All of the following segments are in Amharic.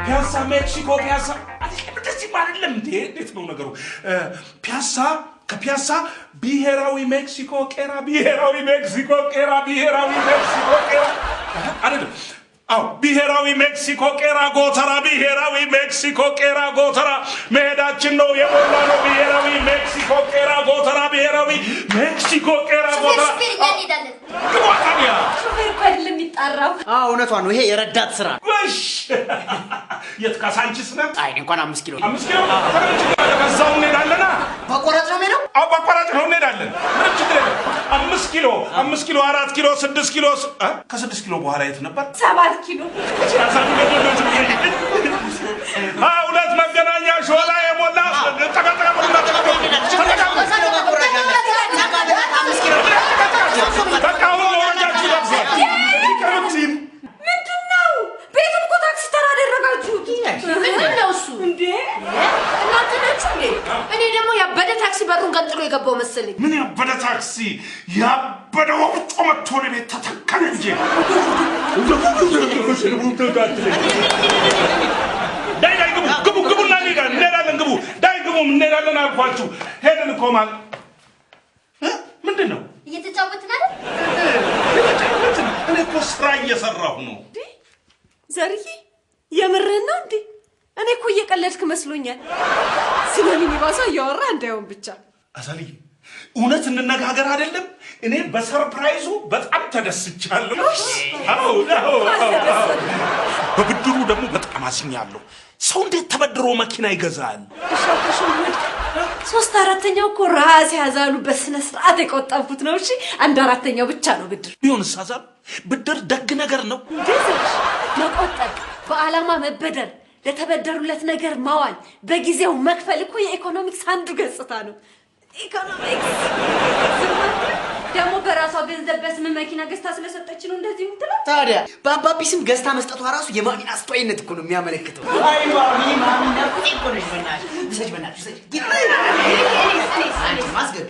Piazza Mexico, Piazza. Adesso ma አይደለም እንዴ እንዴት ነው ነገሩ Piazza ከፒያሳ ብሔራዊ ሜክሲኮ ቄራ ብሔራዊ ሜክሲኮ ቄራ ብሔራዊ ሜክሲኮ ቄራ አይደለም አው ብሔራዊ ሜክሲኮ ቄራ ጎተራ ብሔራዊ ሜክሲኮ ቄራ ጎተራ መሄዳችን ነው የሞላ ነው ብሔራዊ ሜክሲኮ ቄራ ጎተራ ብሔራዊ ሜክሲኮ ቄራ ጎተራ ግባታዲያ ሹፌር አይደለም የሚጣራው እውነቷን ነው ይሄ የረዳት ስራ ወሽ የትካሳንቺስ ነው አይ እንኳን 5 ኪሎ ከዛው እንሄዳለና በቆራጭ ነው የሚለው በቆራጭ ነው እንሄዳለን ምን ችግር የለም 5 ኪሎ 4 ኪሎ 6 ኪሎ ከ6 ኪሎ በኋላ የት ነበር 7 ኪሎ ሁለት መገናኛ ሾላ የሞላ ምንድነው ቤቱን እኮ ታክሲ ተራ አደረጋችሁት ምንድነው እሱ እንዴ እናንተ ናችሁ እንዴ እኔ ደግሞ ያበደ ታክሲ በሩን ገንጥሎ የገባው መሰለኝ ምን ያበደ ታክሲ ያበደው ቆመቶ ለቤት ተተከለ እንጂ ዳይ ግቡና እንሄዳለን ግቡ ዳይ ግቡ እንሄዳለን አልኳችሁ ሄደን እኮ ማለት ምንድነው እየተጫወትን አይደል እኔ እኮ ስራ እየሰራሁ ነው ዘርዬ የምርህን ነው እንዴ እኔ እኮ እየቀለድክ መስሎኛል ስለምን ይባሳ ያወራ እንዳይሆን ብቻ አሳሊ እውነት እንነጋገር አይደለም እኔ በሰርፕራይዙ በጣም ተደስቻለሁ አው በብድሩ ደግሞ በጣም አስኛለሁ ሰው እንዴት ተበድሮ መኪና ይገዛል 3/4 እኮ ራስ ያዛሉ በስነ ስርዓት የቆጠብኩት ነው እሺ 1/4 ብቻ ነው ብድር ቢሆንስ አዛብ ብድር ደግ ነገር ነው መቆጠብ በአላማ መበደር ለተበደሩለት ነገር ማዋል በጊዜው መክፈል እኮ የኢኮኖሚክስ አንዱ ገጽታ ነው ኢኮኖሚክስ ደግሞ በራሷ ገንዘብ በስም መኪና ገዝታ ስለሰጠች ነው እንደዚህ የምትለው ታዲያ በአባቢ ስም ገዝታ መስጠቷ ራሱ የማሚን አስተዋይነት እኮ ነው የሚያመለክተው አይ ማሚ ነፍጤ እኮ ነሽ በእናትሽ ማስገቢ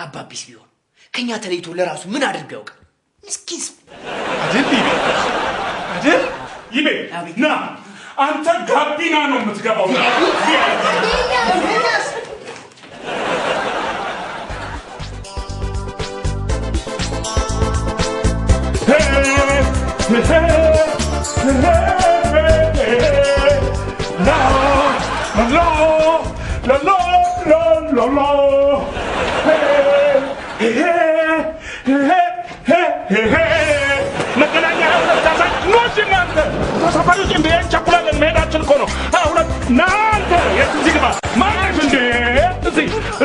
አባቢስ ቢሆን ከኛ ተለይቶ ለራሱ ምን አድርገው ያውቃል ምስኪን አይደል ይቤ ና አንተ ጋቢና ነው የምትገባው መገናኛ ታሳይ ኖጅናንተ ተሰፋሪዎች እንደ ቸኩላለን መሄዳችን እኮ ነው አሁን ናንተ የዚህ ግባ ማንሽ እንደ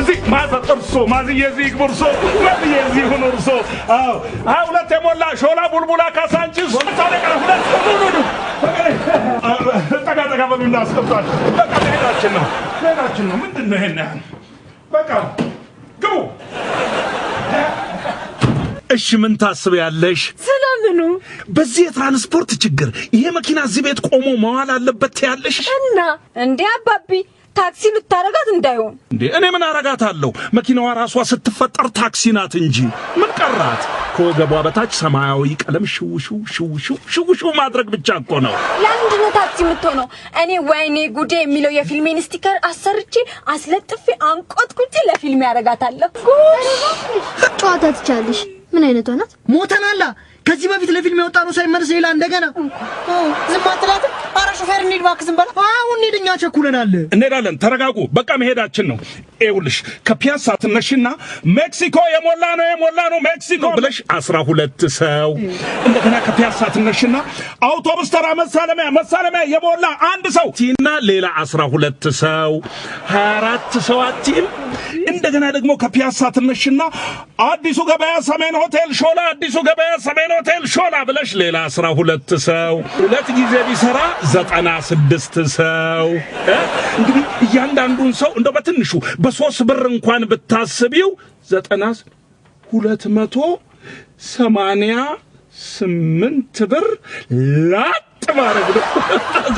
እዚህ ማዘጥርሶ ማዝየዚህ ግብርሶ ማዝየዚህ ሁኑርሶ ሁለት የሞላ ሾላ ቡልቡላ ካሳንቺስ ታለቀ ሁለት ሁሉ ጠጋ በሉና አስቀምጧል በቃ መሄዳችን ነው ምንድነው ይሄን በቃ ግቡ እሺ ምን ታስበያለሽ ስለምኑ በዚህ የትራንስፖርት ችግር ይሄ መኪና እዚህ ቤት ቆሞ መዋል አለበት ያለሽ እና እንዴ አባቢ ታክሲ ልታረጋት እንዳይሆን እንዴ እኔ ምን አረጋታለሁ መኪናዋ ራሷ ስትፈጠር ታክሲ ናት እንጂ ምን ቀራት ከወገቧ በታች ሰማያዊ ቀለም ሽው ማድረግ ብቻ እኮ ነው ለምንድን ነው ታክሲ የምትሆነው እኔ ወይኔ ጉዴ የሚለው የፊልሜን ስቲከር አሰርቼ አስለጥፌ አንቆጥቁጬ ለፊልም ያረጋታለሁ ጨዋታ ትቻለሽ ምን አይነቷ ናት ሞተናላ ከዚህ በፊት ለፊልም ያወጣ ነው ሳይመለስ ይላ እንደገና ዝም አትላት አረ ሾፌር እንሂድ እባክህ ዝም በል አሁን እንሂድኛ ቸኩለናል እንሄዳለን ተረጋጉ በቃ መሄዳችን ነው ኤውልሽ ከፒያሳ ትነሽና ሜክሲኮ የሞላ ነው ሜክሲኮ ብለሽ 12 ሰው እንደገና ከፒያሳ ትነሽና አውቶቡስ ተራ መሳለሚያ የሞላ አንድ ሰው ቲና ሌላ 12 ሰው 24 ሰው አቲም እንደገና ደግሞ ከፒያሳ ትነሽና አዲሱ ገበያ ሰሜን ሆቴል ሾላ ብለሽ ሌላ 12 ሰው ሁለት ጊዜ ቢሰራ 96 ሰው እንግዲህ እያንዳንዱን ሰው እንደው በትንሹ በ3 ብር እንኳን ብታስቢው 9,288 ብር ላጥ ማረግ ነው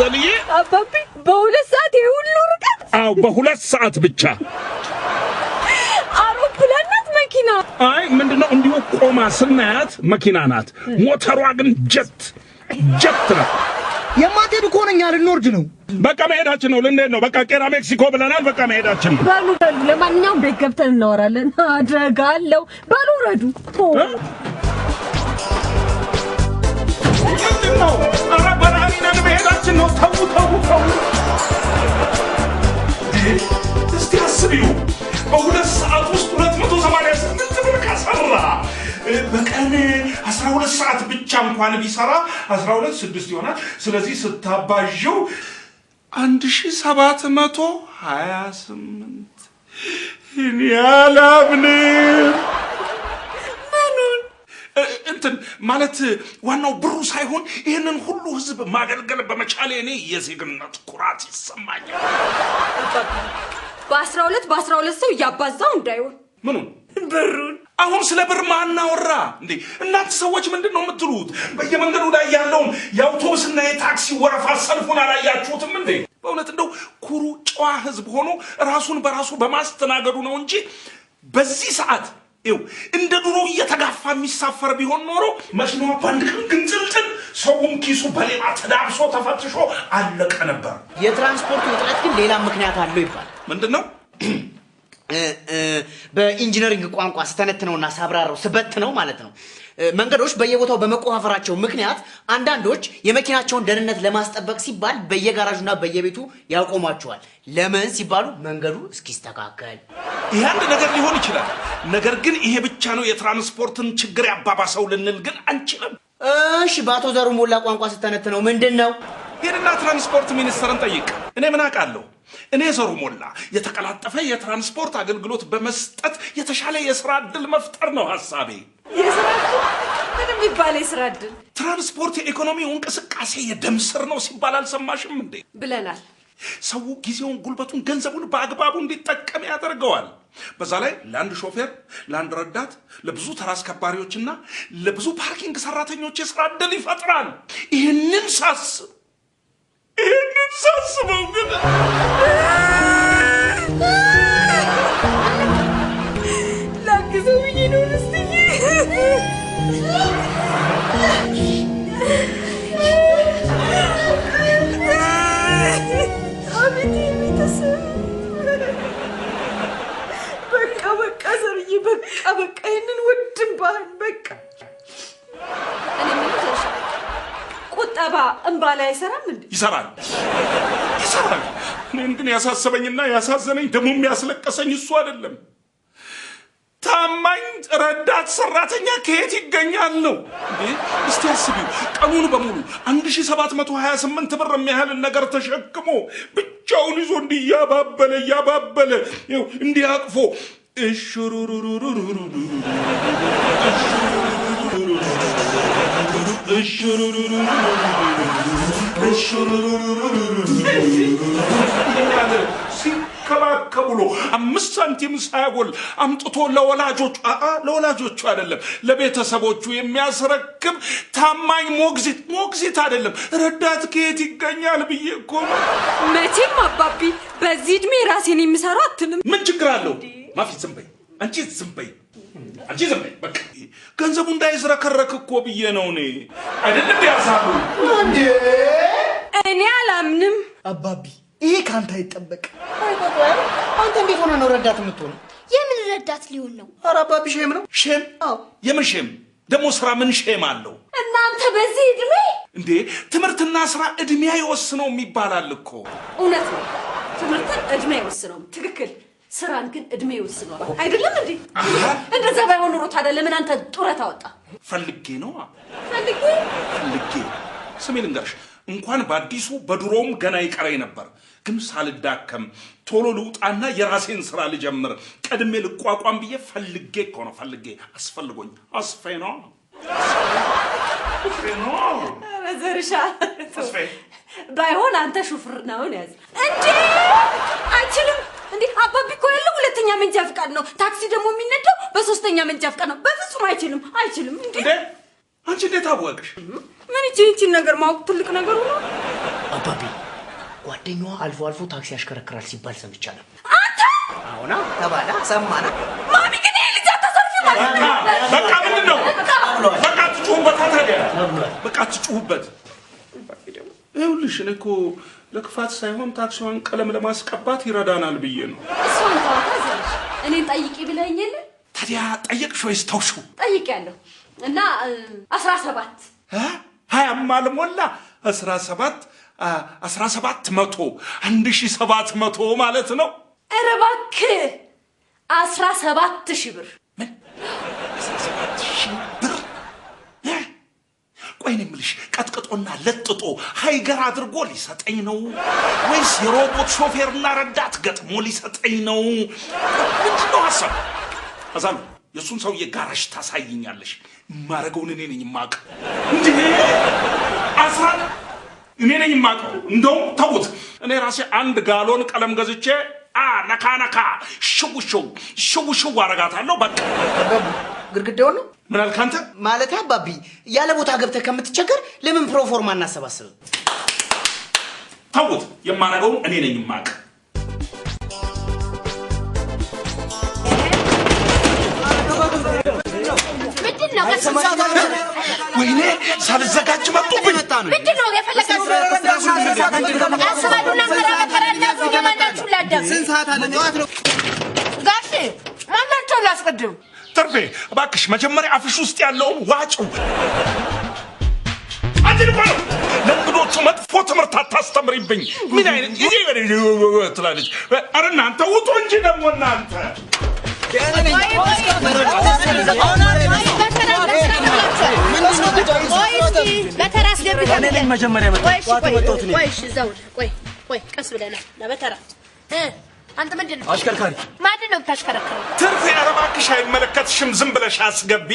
ዘልዬ አባቢ በ2 ሰዓት ይሁሉ ርቀት አው በ2 ሰዓት ብቻ መኪና አይ ምንድነው እንዲሁ ቆማ ስናያት መኪና ናት ሞተሯ ግን ጀት ነው የማትሄዱ ከሆነኛ ልንወርድ ነው በቃ መሄዳችን ነው ልንሄድ ነው በቃ ቄራ ሜክሲኮ ብለናል በቃ መሄዳችን ነው ባሉ ለማንኛውም ቤት ገብተን እናወራለን አድርጋለሁ ባሉ ረዱ ምንድነው አረ በራሪነን መሄዳችን ነው ተው እስቲ አስቢው በ2 ሰዓት ውስጥ 288 ብር ካሰራ በቀን 12 ሰዓት ብቻ እንኳን ቢሰራ 12 6 ይሆናል ስለዚህ ስታባዥው 1728 ያላምንም እንትን ማለት ዋናው ብሩ ሳይሆን ይሄንን ሁሉ ህዝብ ማገልገል በመቻሌ እኔ የዜግነት ኩራት ይሰማኛል በ12 ሰው ያባዛው እንዳይሆን ምኑን ብሩን አሁን ስለ ብር ማናወራ እንዴ እናንተ ሰዎች ምንድነው የምትሉት በየመንገዱ ላይ ያለው የአውቶቡስና የታክሲ ወረፋ ሰልፉን አላያችሁትም እንዴ በእውነት እንደው ኩሩ ጨዋ ህዝብ ሆኖ ራሱን በራሱ በማስተናገዱ ነው እንጂ በዚህ ሰዓት ይው እንደ ድሮ እየተጋፋ የሚሳፈር ቢሆን ኖሮ መኪናው ባንድን ግንጥልጥል ሰውም ኪሱ በሌባ ተዳብሶ ተፈትሾ አለቀ ነበር የትራንስፖርት ውጥረት ግን ሌላ ምክንያት አለው ይባላል ምንድነው በኢንጂነሪንግ ቋንቋ ስተነትነውና ሳብራራው ስበት ነው ማለት ነው መንገዶች በየቦታው በመቆፋፈራቸው ምክንያት አንዳንዶች የመኪናቸውን ደህንነት ለማስጠበቅ ሲባል በየጋራዡና በየቤቱ ያቆሟቸዋል ለምን ሲባሉ መንገዱ እስኪስተካከል ይሄ አንድ ነገር ሊሆን ይችላል ነገር ግን ይሄ ብቻ ነው የትራንስፖርትን ችግር ያባባሰው ልንል ግን አንችልም እሺ ባቶ ዘሩ ሞላ ቋንቋ ስተነትነው ምንድነው ሄድና ትራንስፖርት ሚኒስተርን ጠይቅ እኔ ምን አውቃለሁ እኔ ዘሩ ሞላ የተቀላጠፈ የትራንስፖርት አገልግሎት በመስጠት የተሻለ የሥራ ዕድል መፍጠር ነው ሐሳቤ የሥራ ዕድል ምንም ይባል የሥራ ዕድል ትራንስፖርት የኢኮኖሚው እንቅስቃሴ የደም ስር ነው ሲባል አልሰማሽም እንዴ ብለናል ሰው ጊዜውን ጉልበቱን ገንዘቡን በአግባቡ እንዲጠቀም ያደርገዋል በዛ ላይ ለአንድ ሾፌር ለአንድ ረዳት ለብዙ ተራ አስከባሪዎችና ለብዙ ፓርኪንግ ሰራተኞች የሥራ ዕድል ይፈጥራል ይህንን ሳስበው ግን ላግዘው ብዬ ነው ልስትዬ አቤት ቤተሰብ በቃ ዘርዬ በቃ ይህንን ውድም ባህል በቃ እኔ ምን ተሻ ቁጠባ እንባ ላይ አይሰራም እንዴ ይሰራል እኔን ግን ያሳሰበኝና ያሳዘነኝ ደግሞ የሚያስለቀሰኝ እሱ አይደለም ታማኝ ረዳት ሰራተኛ ከየት ይገኛል ነው እንዴ እስቲ አስቢው ቀኑን በሙሉ 1728 ብር የሚያህል ነገር ተሸክሞ ብቻውን ይዞ እንዲያባበለ ይው እንዲያቅፎ ሲከባከቡ ደውሎ 5 ሳንቲም ሳይጎል አምጥቶ ለወላጆቹ አይደለም ለቤተሰቦቹ የሚያስረክብ ታማኝ ሞግዚት አይደለም ረዳት ከየት ይገኛል ብዬ እኮ ነው። መቼም አባቢ በዚህ እድሜ ራሴን የሚሰራው አትልም። ምን ችግር አለው? ማፊ ዝም በይ አንቺ ዝም በይ በቃ ገንዘቡ እንዳይዝረከረክ እኮ ብዬ ነው እኔ አይደለም ያሳሉ እንዴ እኔ አላምንም አባቢ ይሄ ካንተ አይጠበቅ። አንተ እንዴት ሆነ ነው ረዳት የምትሆነው? የምን ረዳት ሊሆን ነው? ኧረ አባቢ ሼም ነው ሼም። የምን ሼም ደግሞ ስራ ምን ሼም አለው? እናንተ በዚህ እድሜ እንዴ ትምህርትና ስራ እድሜ አይወስነው የሚባላል እኮ። እውነት ነው ትምህርትን እድሜ አይወስነውም ትክክል። ስራን ግን እድሜ ይወስነዋል አይደለም እንዴ? እንደዛ ባይሆን ኖሮ ታዲያ ለምን አንተ ጡረታ ወጣ? ፈልጌ ነው ፈልጌ ስሜ ልንገርሽ እንኳን በአዲሱ በድሮም ገና ይቀረኝ ነበር። ግን ሳልዳከም ቶሎ ልውጣና የራሴን ስራ ልጀምር ቀድሜ ልቋቋም ብዬ ፈልጌ እኮ ነው አስፈልጎኝ አስፌ ነው ዘርሻ ባይሆን አንተ ሹፍርናውን ያዝ እንዴ አይችልም እንዴ አባቢ እኮ ያለው ሁለተኛ መንጃ ፍቃድ ነው። ታክሲ ደግሞ የሚነዳው በሶስተኛ መንጃ ፍቃድ ነው። በፍጹም አይችልም እንዴ አንቺ እንዴት አወቅሽ? ምን ይቺን ነገር ማወቅ ትልቅ ነገር ነው። አባቢ ጓደኛዋ አልፎ አልፎ ታክሲ ያሽከረክራል ሲባል ሰምቻለሁ። አንተ አሁና ተባላ ሰማና ማሚ ግን ልጅ አታሳልፊ ማለት ነው። በቃ ምንድነው በቃ ትጩሁበት ታዲያ በቃ ትጩሁበት። ይኸውልሽ እኔ እኮ ለክፋት ሳይሆን ታክሲዋን ቀለም ለማስቀባት ይረዳናል ብዬ ነው። እሷን ታዋታዘሽ እኔን ጠይቂ ብለኝ የለ ታዲያ ጠየቅሽ ወይስ ተውሽው? ጠይቄያለሁ እና 17 20 አልሞላ 1700 ማለት ነው። ኧረ እባክህ 17,000 ብር። ምን 17,000 ብር? ቆይ እኔ የምልሽ ቀጥቅጦና ለጥጦ ሃይገር አድርጎ ሊሰጠኝ ነው ወይስ የሮቦት ሾፌርና ረዳት ገጥሞ ሊሰጠኝ ነው? ምንድነው ሐሳብ? አዛሉ የሱን ሰውዬ ጋራሽ ታሳይኛለሽ። ማረገውን እኔ ነኝ የማውቀው። እንዴ እኔ ነኝ የማውቀው። እንደውም ተውት እኔ ራሴ 1 ጋሎን ቀለም ገዝቼ ነካ ሽው አረጋታለሁ። በቃ ግርግዳው ነው ምን አልክ አንተ? ማለት አባቢ ያለ ቦታ ገብተህ ከምትቸገር ለምን ፕሮፎርማ እናሰባስብ? ተውት የማረገውን እኔ ነኝ የማውቀው። ምንድነው? ወይኔ ሳልዘጋጅ መጡብኝ። ምንድነው የፈለጋችሁ? አስባሉና ፈራፈራላችሁ የማናችሁ ላዳም ስንት ሰዓት አለ? ጠዋት ነው ጋሼ ማናቸው ላስቀድም? ተርፌ እባክሽ መጀመሪያ አፍሽ ውስጥ ያለውን ዋጭው። አንቺን እኮ ነው ለእንግዶቹ መጥፎ ትምህርት አታስተምሪብኝ። ምን አይነት ይሄ ትላለች? ኧረ እናንተ ውጡ እንጂ ደግሞ እናንተ በተራስ ደብተን መጀመሪያ ቆይ ቀስ ብለና ለበተራ አንተ ምንድነው አሽከርካሪ ማን ነው ታሽከረከረ? ትርፌ ኧረ እባክሽ አይመለከትሽም። ዝም ብለሽ አስገቢ።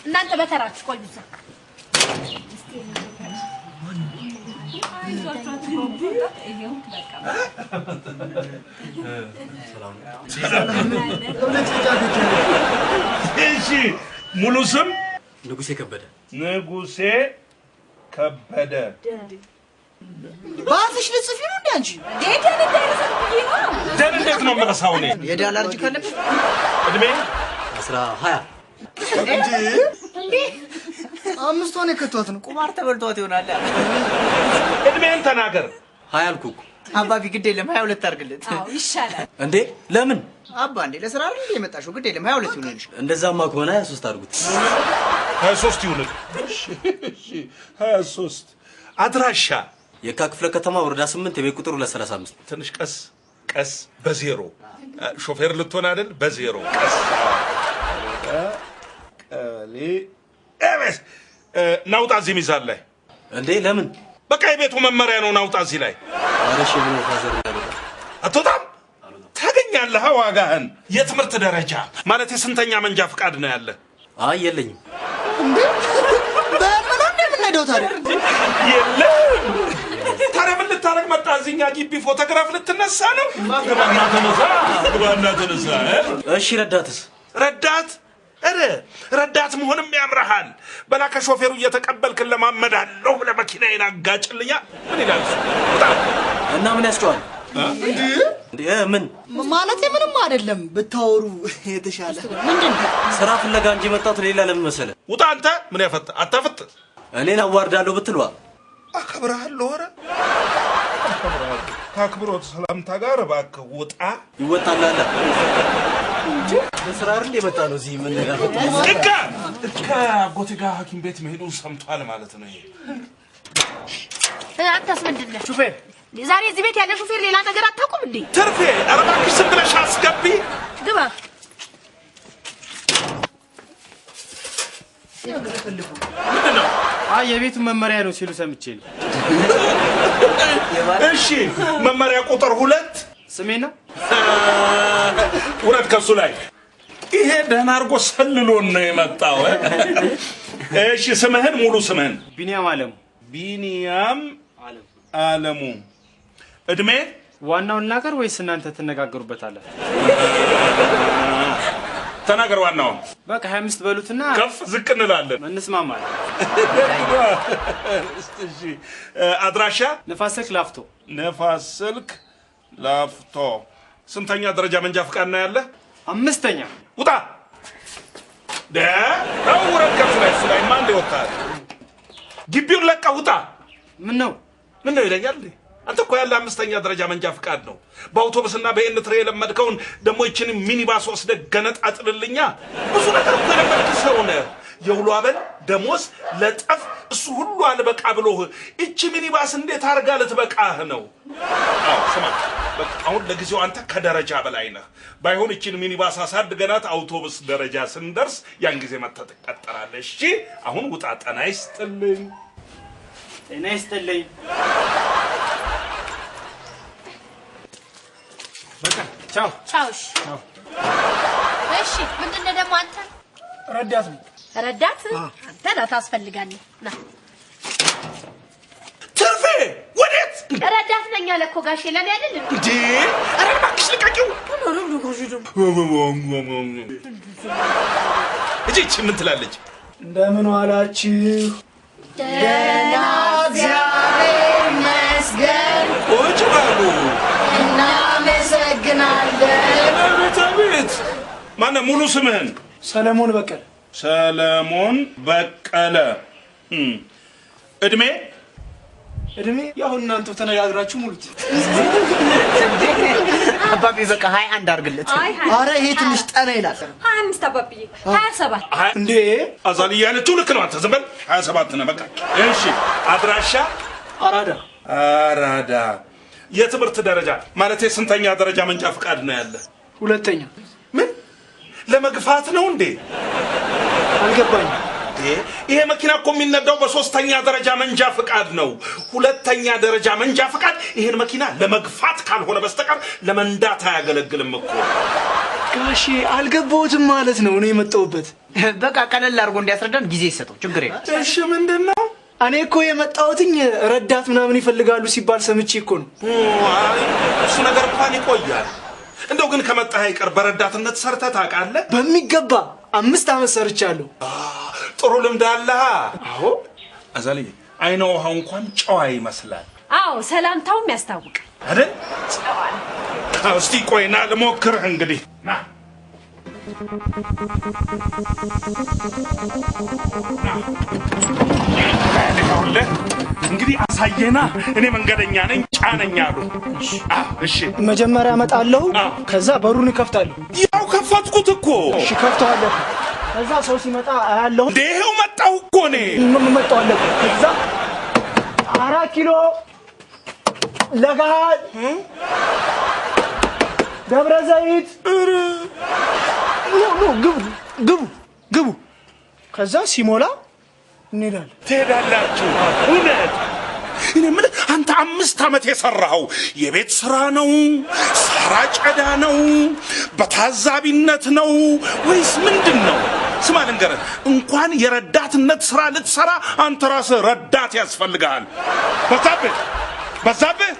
እናንተ በተራችሁ ቆዩ። እሺ ሙሉ ስም ንጉሴ ከበደ። ባትሽ ልጽፊ ነው እንዴ አንቺ? ደን እንዴት ነው የምረሳው እኔ? የዳ አለርጂክ አለብሽ? እድሜ 20 እንዴ 5 ሆነ ከቷት ነው ቁማር ተበልቷት ይሆናል። እድሜን ተናገር። 20 አልኩህ አባቢ ግድ የለም 22 አድርግለት። አዎ ይሻላል እንዴ። ለምን አባ እንዴ ለስራ አይደል እንዴ የመጣሽው? ግድ የለም 22 ይሆናልሽ። እንደዛማ ከሆነ 23 አድርጉት። 23 ይሁን። እሺ 23 አድራሻ የካ ክፍለ ከተማ ወረዳ 8 የቤት ቁጥር 235። ትንሽ ቀስ በዜሮ ሾፌር ልትሆን አይደል? በዜሮ ቀስ ቀሌ ኤቤስ ናውጣ እዚህ ሚዛን ላይ እንዴ። ለምን በቃ የቤቱ መመሪያ ነው። ናውጣ እዚህ ላይ አረሽ ብሎ ታዘር ያለው አትወጣም። ታገኛለህ ዋጋህን። የትምህርት ደረጃ ማለት የስንተኛ መንጃ ፍቃድ ነው ያለ? አይ የለኝም። እንዴ በምን እንደምንሄደው ታዲያ? የለም። ታዲያ ምን ልታረግ መጣ እዚህ? እኛ ግቢ ፎቶግራፍ ልትነሳ ነው? ግባና ተነሳ። እሺ ረዳትስ? ረዳት መሆንም ያምራሃል። በላከ ሾፌሩ እየተቀበልክ ለማመዳለሁ ለመኪናዬን አጋጭልኛ። ምን ይላል እሱ? እና ምን ያስጨዋል? ምን ማለት ምንም አይደለም ብታወሩ የተሻለ ምንድነው? ስራ ፍለጋ እንጂ መጣሁት ሌላ ለምን መሰለ? ውጣ አንተ። ምን ያፈጥ አታፈጥ። እኔን አዋርዳለሁ ብትልዋ አከብራለሁ። ኧረ ታክብሮት ሰላምታ ጋር እባክህ ውጣ። ይወጣላል እንጂ ለስራ አይደል የመጣ ነው እዚህ ምን ነገር ከአጎቴ ጋር ሐኪም ቤት መሄዱን ሰምቷል ማለት ነው። አንተስ ምንድነው? ሹፌር ዛሬ እዚህ ቤት ያለ ሹፌር ሌላ ነገር አታውቁም እንዴ? ትርፌ ኧረ እባክሽ ዝም ብለሽ አስገቢ። ግባ። ምንድነው? የቤቱ መመሪያ ነው ሲሉ ሰምቼ ነው። እሺ መመሪያ ቁጥር 2 ስሜ ነው። ውረድ ከሱ ላይ። ይሄ ደህና አድርጎ ሰልሎን ነው የመጣው። እሺ ስምህን ሙሉ ስምህን? ቢኒያም አለሙ። ቢኒያም አለሙ። እድሜ? ዋናውን ልናገር ወይስ እናንተ ትነጋገሩበታላችሁ? ተናገር ዋናውን። በቃ 25 በሉትና ከፍ ዝቅ እንላለን። እንስማማለን። እሺ አድራሻ? ነፋስ ስልክ ላፍቶ። ነፋስ ስልክ ላፍቶ። ስንተኛ ደረጃ መንጃ ፍቃድ ነው ያለ? 5ኛ። ውጣ። ውረድ ከሱ ላይ። እሱ ላይ ማን ይወጣል? ግቢውን ለቃ ውጣ። ምን ነው ይለኛል? አንተ እኮ ያለ 5ኛ ደረጃ መንጃ ፍቃድ ነው። በአውቶቡስና በኤንትሬ የለመድከውን ደግሞ ይችን ሚኒባስ ወስደህ ገነጣጥልልኛ። ብዙ ነገር እኮ የለመድክ ሰው ነህ። የውሎ አበል ደሞዝ ለጠፍ እሱ ሁሉ አልበቃ ብሎህ እቺ ሚኒባስ እንዴት አርጋ ልትበቃህ ነው? ስማ በቃ አሁን ለጊዜው አንተ ከደረጃ በላይ ነህ። ባይሆን እቺን ሚኒባስ አሳድገናት አውቶቡስ ደረጃ ስንደርስ ያን ጊዜ መተህ ትቀጠራለህ። እሺ አሁን ውጣ። ጤና ይስጥልኝ። ጤና ይስጥልኝ። በቃ ቻው ቻው። እሺ ምንድነው ደግሞ አንተ? ረዳት ነው። ረዳት አንተ ና ታስፈልጋለህ። ና ትርፌ ወዴት? ረዳት ነኝ አለ እኮ ጋሼ። ለኔ አይደል እንዴ? ኧረ እባክሽ ልቀቂው። እቺ ምን ትላለች? እንደምን ዋላችሁ? ደህና እግዚአብሔር ይመስገን። ቁጭ በሉ። እናመሰግናለን። አቤት። ማነው ሙሉ ስምህን? ሰለሞን በቀለ። ሰለሞን በቀለ። እድሜ? ያው እናንተ ተነጋግራችሁ ሙሉት። አባቢ በቃ 21 አድርግለት። አረ ይሄ ትንሽ ጠና ይላል። 25 አባብዬ 27 እንዴ አዛልያ ያለችው ልክ ነው። አንተ ዝም በል 27 ነው በቃ። እሺ አድራሻ? አራዳ። የትምህርት ደረጃ ማለት ስንተኛ ደረጃ መንጃ ፍቃድ ነው ያለ? 2ኛ። ምን ለመግፋት ነው እንዴ? አልገባኝም። ይሄ መኪና እኮ የሚነዳው በ3ኛ ደረጃ መንጃ ፍቃድ ነው። 2ኛ ደረጃ መንጃ ፍቃድ ይሄን መኪና ለመግፋት ካልሆነ በስተቀር ለመንዳት አያገለግልም እኮ። ጋሼ አልገባሁትም ማለት ነው። እኔ የመጣሁበት በቃ ቀለል አድርጎ እንዲያስረዳን ጊዜ ይሰጠው። ችግር የለም። እሺ ምንድነው? እኔ እኮ የመጣሁትኝ ረዳት ምናምን ይፈልጋሉ ሲባል ሰምቼ እኮ ነው። እሱ ነገር እንኳን ይቆያል። እንደው ግን ከመጣህ አይቀር በረዳትነት ሰርተህ ታውቃለህ? በሚገባ 5 ዓመት ሰርቻለሁ። ጥሩ ልምድ አለህ። አዎ አዛልዬ አይነ ውሃው እንኳን ጨዋ ይመስላል። አዎ ሰላምታውም ያስታውቃል አይደል? እስቲ ቆይና ልሞክርህ እንግዲህ ና እንግዲህ አሳየና። እኔ መንገደኛ ነኝ ጫነኛ አሉ። እሺ መጀመሪያ እመጣለሁ፣ ከዛ በሩን እከፍታለሁ። ያው ከፈትኩት እኮ። እሺ ከፍተዋለሁ። ከዛ ሰው ሲመጣ አያለሁ። ይሄው መጣሁ እኮ እኔ መጣሁ። ከዛ 4 ኪሎ ለጋሃድ ደብረ ዘይት ግቡ። ከዛ ሲሞላ እንሄዳለን። ትሄዳላችሁ? እውነት? እኔ የምልህ አንተ 5 ዓመት የሰራኸው የቤት ስራ ነው? ሳራ ጨዳ ነው? በታዛቢነት ነው ወይስ ምንድን ነው? ስማ ልንገርህ፣ እንኳን የረዳትነት ስራ ልትሰራ አንተ ራስህ ረዳት ያስፈልጋል። በታብህ በዛብህ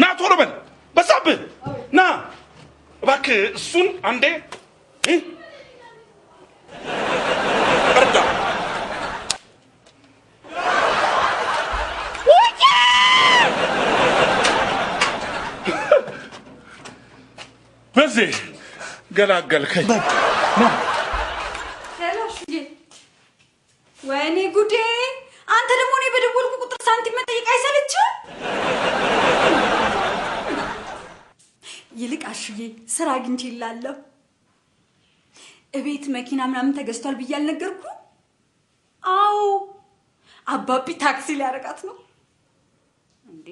ና ቶሎ በል በዛብህ ና እባክህ እሱን አንዴ እርዳ በዚህ ገላገልከኝ ሄሎሽዬ ወይኔ ጉዴ አንተ ደግሞ እኔ በደወልኩ ቁጥር ሳንቲም መጠየቅ አይሰለችም ይልቅ አሽዬ ስራ አግኝቼ ይላለሁ እቤት መኪና ምናምን ተገዝቷል ብዬ አልነገርኩ አዎ አባቢ ታክሲ ሊያረጋት ነው እንዴ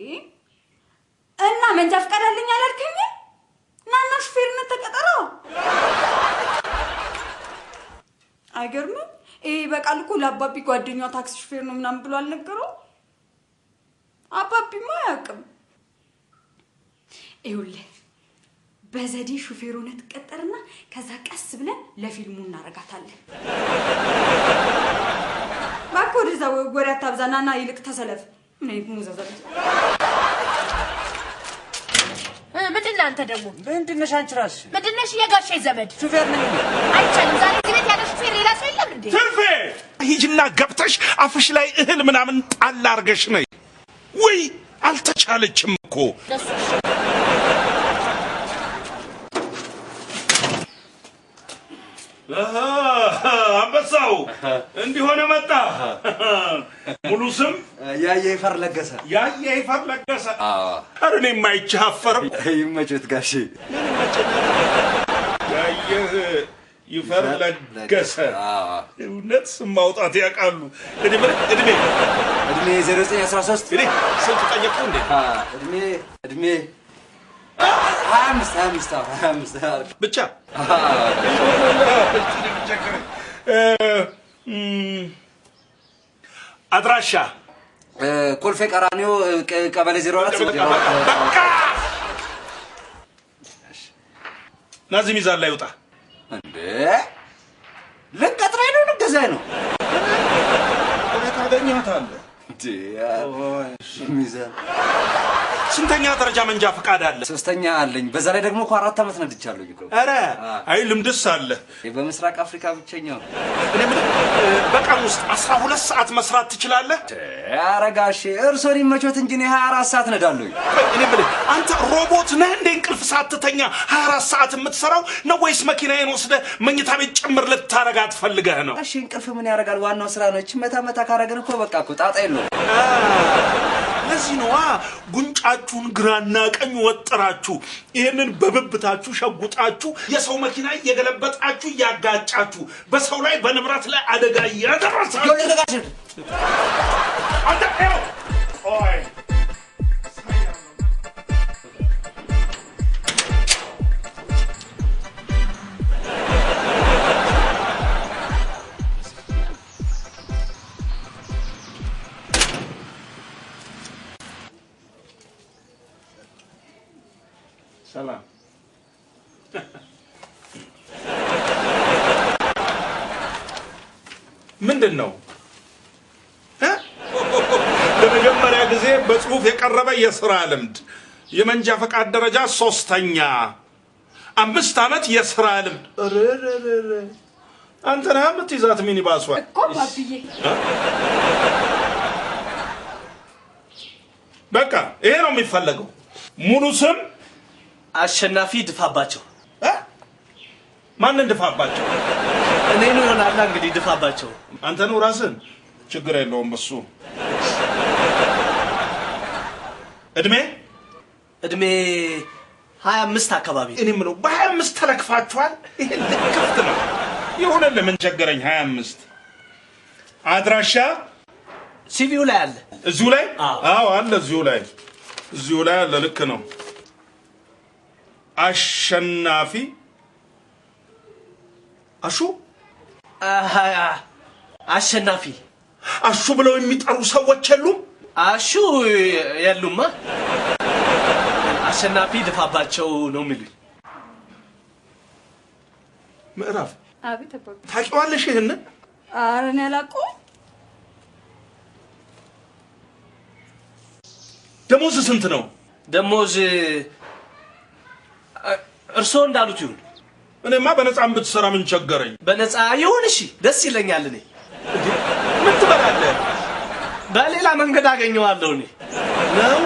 እና መንጃ ፈቃድ አለኝ አላልከኝ ናና ሹፌርነት ተቀጠረው አይገርምም ይሄ በቃል እኮ ለአባቢ ጓደኛው ታክሲ ሹፌር ነው ምናምን ብሎ አልነገረው አባቢማ አያውቅም ይኸውልህ በዘዴ ሹፌሩን ተቀጠርና ከዛ ቀስ ብለን ለፊልሙ እናረጋታለን ባኮ ወደዛ ወሬ አታብዛናና ይልቅ ተሰለፍ ምን ሙዛዛብ ምንድነው አንተ ደግሞ ምንድነሽ አንቺ ራስሽ ምንድነሽ የጋሼ ዘመድ ሹፌር ነኝ አይቻልም ዛሬ ግሬት ያለ ሹፌር ሌላ ሰው የለም እንዴ ትርፌ ሂጅና ገብተሽ አፍሽ ላይ እህል ምናምን ጣል አርገሽ ነይ ወይ አልተቻለችም እኮ አንበሳው እንዲሆነ መጣ ሙሉ ስም ያየ ይፈር ለገሰ ኧረ እኔ የማይቻፈርም ይመችት ጋሼ ያየ ይፈር ለገሰ እውነት ስም ማውጣት ያውቃሉ እድሜ 0913 እኔ ስልክ ጠየቁ እንዴ እድሜ 25 ብቻ አድራሻ ኮልፌ ቀራኒዮ ቀበሌ 04 በቃ ናዚ ሚዛን ላይ ወጣ እንዴ ለቀጥራይ ነው ገዛይ ነው ታገኛታለህ እንዴ ሚዛን ስንተኛ ደረጃ መንጃ ፈቃድ አለ ሶስተኛ አለኝ በዛ ላይ ደግሞ 4 አመት ነድቻለሁ ይቆ አረ አይ ልምድስ አለ በመስራቅ አፍሪካ ብቸኛው እኔ ምን በቀን ውስጥ 12 ሰዓት መስራት ትችላለህ አረጋሽ እርሶን ይመቾት እንጂ 24 ሰዓት ነዳለሁ እኔ ምን አንተ ሮቦት ነህ እንደ እንቅልፍ ሰዓት ተኛ 24 ሰዓት የምትሰራው ነው ወይስ መኪናዬን ወስደ መኝታ ቤት ጭምር ልታረጋት ፈልገህ ነው እሺ እንቅልፍ ምን ያረጋል ዋናው ስራ ነው መታ ካረገን እኮ በቃ እኮ ጣጣ የለው ለዚህ ነው ጉንጫችሁን ግራና ቀኝ ወጥራችሁ ይሄንን በብብታችሁ ሸጉጣችሁ የሰው መኪና እየገለበጣችሁ ያጋጫችሁ በሰው ላይ በንብረት ላይ አደጋ ያደረሳችሁ አንተ ኦይ ሰላም ምንድነው ለመጀመሪያ ጊዜ በጽሁፍ የቀረበ የሥራ ልምድ የመንጃ ፈቃድ ደረጃ 3ኛ 5 አመት የሥራ ልምድ አንተ ነህ የምትይዛት ሚኒባሷ እኮ ባብዬ በቃ ይሄ ነው የሚፈልገው ሙሉ ስም አሸናፊ ድፋባቸው ማን እንድፋባቸው እኔ ነው ይሆናል እንግዲህ ድፋባቸው አንተ ነው ራስን ችግር የለውም እሱ እድሜ 25 አካባቢ እኔ ምነው በ25 ተለክፋችኋል ይሄ ልክፍት ነው ይሁን ለምን ቸገረኝ 25 አድራሻ ሲቪው ላይ አለ እዚሁ ላይ አዎ አለ እዚሁ ላይ አለ ልክ ነው አሸናፊ አሸናፊ አሹ ብለው የሚጠሩ ሰዎች የሉም አሹ የሉማ አሸናፊ ድፋባቸው ነው የሚሉኝ ምዕራፍ አቤት አባቢ ታውቂዋለሽ ይሄን ኧረ እኔ አላውቀውም ደሞዝ ስንት ነው? ደሞዝ እርስዎ እንዳሉት ይሁን። እኔማ በነፃም ብትሰራ ምን ቸገረኝ? በነፃ ይሁን እሺ፣ ደስ ይለኛል። እኔ ምን ትበላለህ? በሌላ መንገድ አገኘዋለሁ እኔ ነው።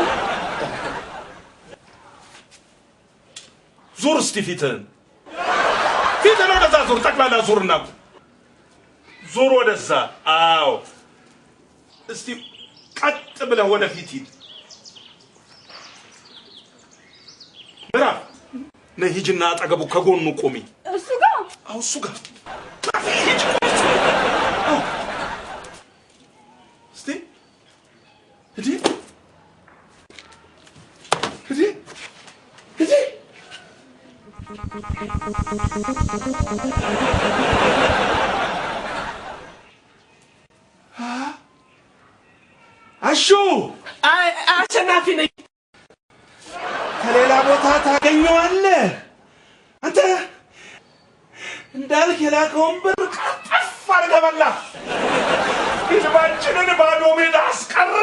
ዙር እስቲ ፊትህን ወደዛ ዙር። ጠቅላላ ዙርና ዙር ወደዛ። አዎ እስቲ ቀጥ ብለህ ወደፊት ሂድ። ምዕራፍ ነይ ሂጂና አጠገቡ ከጎኑ ቁሚ። እሱ ጋር አዎ እሱ ጋር እስቲ ሂጂ አሹ አሸናፊ ነኝ። ከሌላ ቦታ ታገኘዋለህ። አንተ እንዳልክ የላከውን ብር ቀጠፍ አድርገህ በላህ። ህዝባችንን ባዶ ሜዳ አስቀረ።